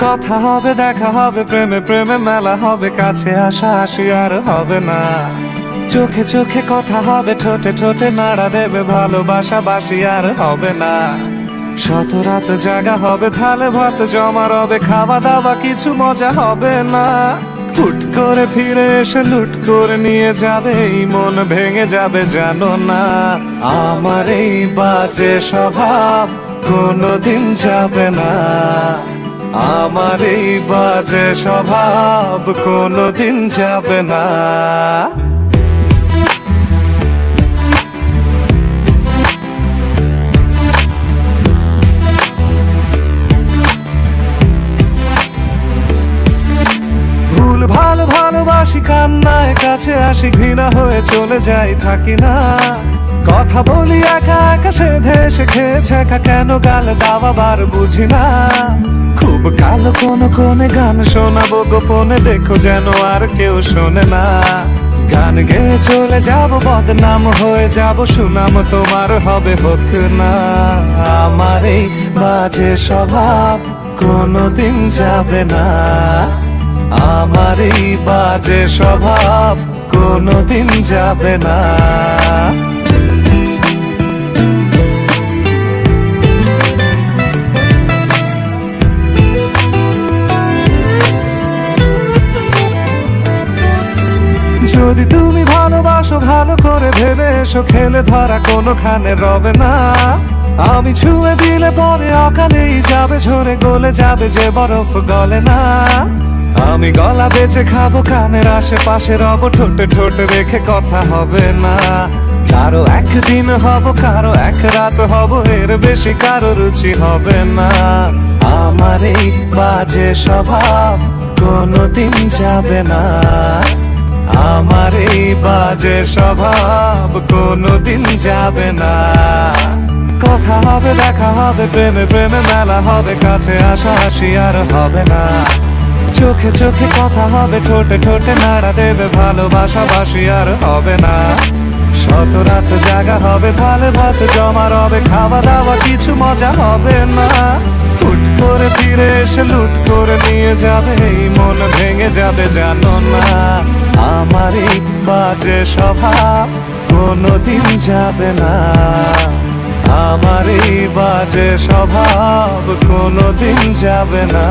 কথা হবে, দেখা হবে, প্রেমে প্রেমে মেলা হবে, কাছে আসা আসি আর হবে না। চোখে চোখে কথা হবে, ঠোঁটে ঠোঁটে নাড়া দেবে, ভালোবাসা বাসি আর হবে না। শত রাত জাগা হবে, থালে ভাত জমা রবে, খাওয়া দাওয়া কিছু মজা হবে না। হুট করে ফিরে এসে লুট করে নিয়ে যাবে, এই মন ভেঙে যাবে জানো না। আমার এই বাজে স্বভাব কোনোদিন যাবে না। আমার এই বাজে স্বভাব কোনোদিন যাবে না। ভুল ভালো ভালোবাসি, কান্নায় কাছে আসি, ঘৃণা হয়ে চলে যাই থাকি না। কথা বলি একা একা, সেধে এসে খেয়েছে একা, কেন গাল দাওয়াবার বুঝি না। খুব কালো কোনে গান শোনাবো গোপনে, দেখো যেন আর কেউ শোনে না। গান গেয়ে চলে যাব, বদনাম হয়ে যাব, সুনাম তোমার হবে হোক না। আমার এই বাজে স্বভাব কোনোদিন যাবে না। আমার এই বাজে স্বভাব কোনোদিন যাবে না। যদি তুমি ভালোবাসো, ভালো করে ভেবে এসো, খেলে ধরা কোনোখানে রবে না। আমি ছুঁয়ে দিলে পরে অকালেই যাবে, ঝরে গলে যাবে যে বরফ গলে না। আমি গলা বেঁচে খাবো, কানের আশেপাশে রব, ঠোঁটে ঠোঁটে রেখে কথা হবে না। কারো একদিন হব, কারো এক রাত হব, এর বেশি কারো রুচি হবে না। আমার এই বাজে স্বভাব কোনোদিন যাবে না। আমার এই বাজে স্বভাব কোনোদিন যাবে না। কথা হবে, দেখা হবে, প্রেমে প্রেমে মেলা হবে, কাছে আসা আসি আর হবে না। চোখে চোখে কথা হবে, ঠোঁটে ঠোঁটে নাড়া দেবে, ভালোবাসা বাসি আর হবে না। শত রাত জাগা হবে, থালে ভাত জমা রবে, খাওয়া দাওয়া কিছু মজা হবে না। হুট করে ফিরে এসে লুট করে নিয়ে যাবে, এই মন ভেঙে যাবে জানো না। আমার এই বাজে স্বভাব কোনোদিন যাবে না। আমার এই বাজে স্বভাব কোনোদিন যাবে না।